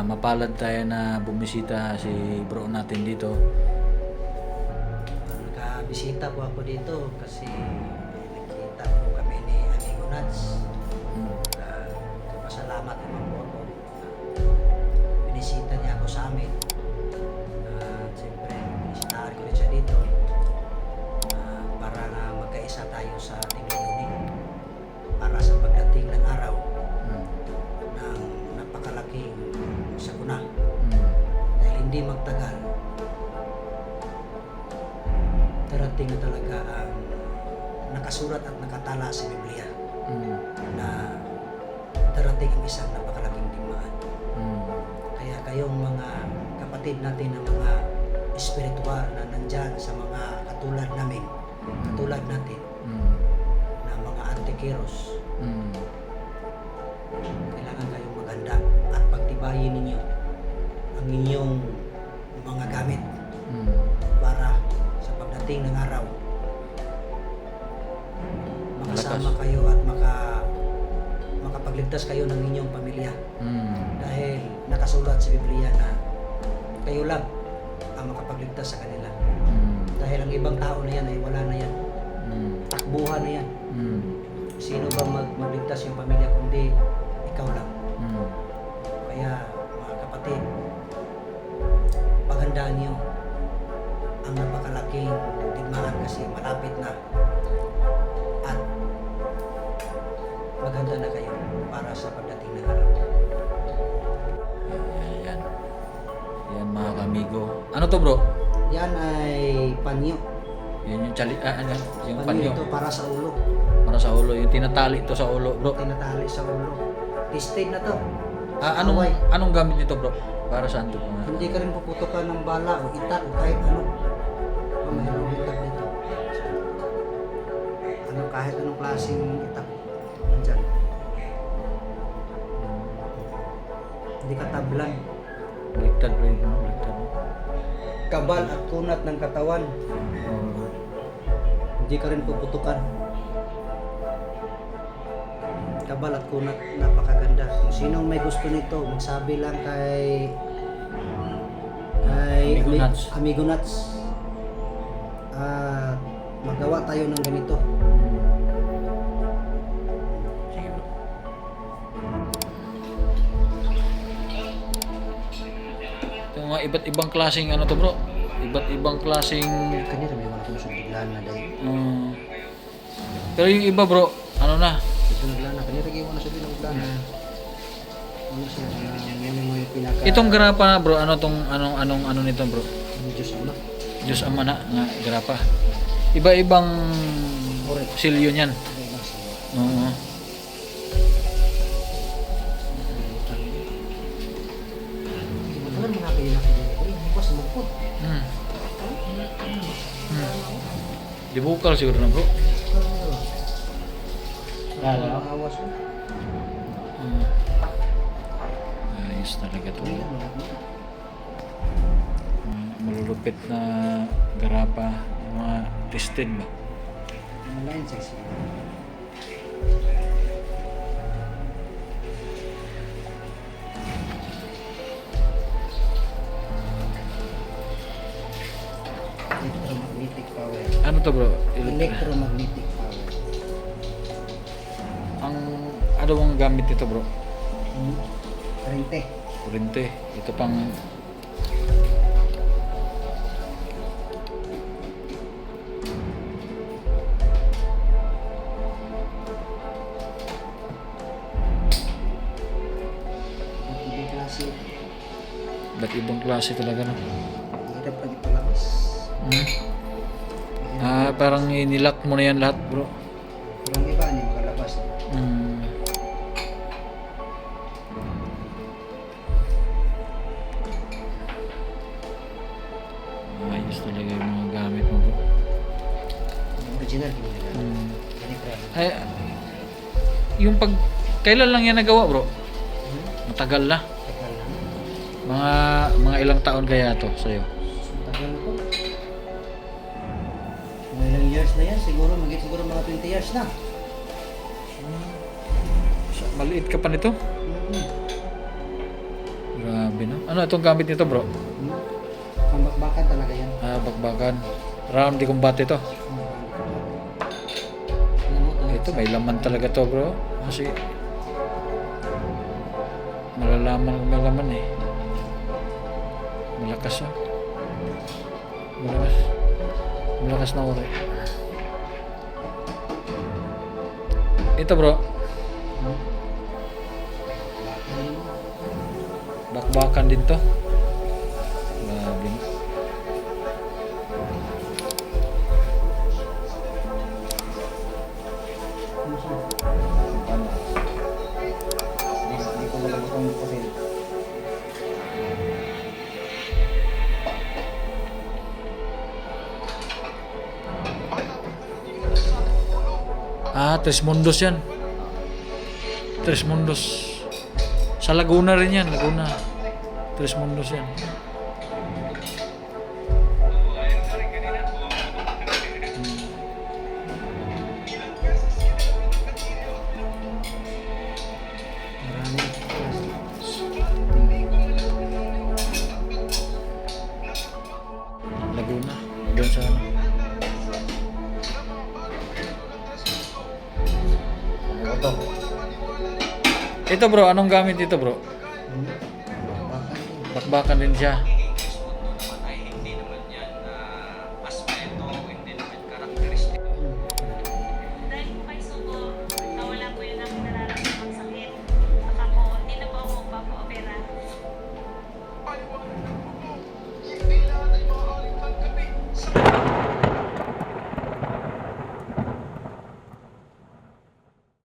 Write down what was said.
Mapalad tayo na bumisita si bro natin dito. Nakabisita po ako dito kasi nakita po kami ni Amigo Nuts. Pasalamat naman po ako. Binisita niya ako sa amin. Siyempre, binisitahan ko rin siya dito. Para na magkaisa tayo sa tingin-tingin. Para sa pagdating ng araw ng napakalaking sakuna. Dahil hindi magtagal, darating na talaga ang nakasulat at nakatala sa Biblia na darating ang isang napakalaking digmaan. Kaya kayong mga kapatid natin na mga espiritual na nandyan sa mga katulad namin, katulad natin, na mga antikeros, kailangan kayong maganda at pagtibayin ninyo ang inyong mga gamit para sa pagdating ng araw makasama kayo at makapagligtas kayo ng inyong pamilya. Dahil nakasulat sa Biblia na kayo lang ang makapagligtas sa kanila. Dahil ang ibang tao na yan ay wala na yan. Takbuhan na yan. Sino ba magligtas yung pamilya kundi ikaw lang? Kaya mga kapatid, paghandaan niyo ang napakalaking digmaan kasi malapit na. At maghanda na kayo para sa pagdating ng araw. Yan. Yan mga kamigo. Ano to bro? Yan ay panyo. Yan yung yung Panyo panyo. ito para sa ulo. Para sa ulo. Yung tinatali to sa ulo bro. Tinatali sa ulo. Tested na to. Anong gamit nito bro? Para saan to? Hindi ka rin puputukan ng bala o itak o kahit ano. Mayroong itak nito. Kahit anong klaseng itak. Nandyan. Hindi ka tablan. Baliktad bro. Baliktad. Kabal at kunat ng katawan. Hindi ka rin puputukan. Kabal at kunat, napakaganda. Kung sinong may gusto nito, magsabi lang kay Amigo Nuts. Amigo Nuts. Magawa tayo ng ganito. Sige bro. Ito mga iba't ibang klaseng ano to bro? Iba't ibang klaseng Kanina may mga kung biglaan na dahil. pero yung iba bro, ano na? Ito naglaan na. Kanina rin na sabi na biglaan na. Ano siya? Yan yung mga pinaka... Itong grapa na bro, anong nito bro? Diyos Ama. Diyos Ama na nga grapa. Iba-ibang Correct. silyo niyan. Oo. Matagal mo na kayo nakikita ko. Bukas magpot. Di bukal siguro na bro. Awas mo. Ayos talaga to. Malulupit na garapa, mga tested ba? Malayan sexy. Electromagnetic power. Ano to bro? Electromagnetic power. Ang ano bang gamit nito bro? Kurente. Kurente. Ito pang Ibang klase. ba't ibang klase talaga no? Hirap lagi palabas. Parang inilak mo na yan lahat bro. Kurang iba ni makalabas. Ayos talaga yung mga gamit mo bro. Original din nila. Ay, yung kailan lang yan nagawa bro? Matagal na. Tagal na. Mga ilang taon kaya to sa'yo? Tagal na to. Mga ilang years na yan. Siguro mga 20 years na. Maliit ka pa nito? Mm-hmm. Ano itong gamit nito bro? Pambakbakan talaga yan. Bakbakan. Round di combate ito. Ito may laman talaga to bro. Kasi malalaman kung may laman eh. Malakas oh. Malakas. Malakas na uri. Ito bro. Bakbakan din to. Grabe. Hindi ko malabot ang pasin. Tres Mundos yan. Tres Mundos. Sa Laguna rin yan, Laguna. Tres Mundos yan. Maraming klase. Laguna. Doon sa ano. Ito bro, anong gamit dito bro? Pambakbakan din. Bakbakan din siya.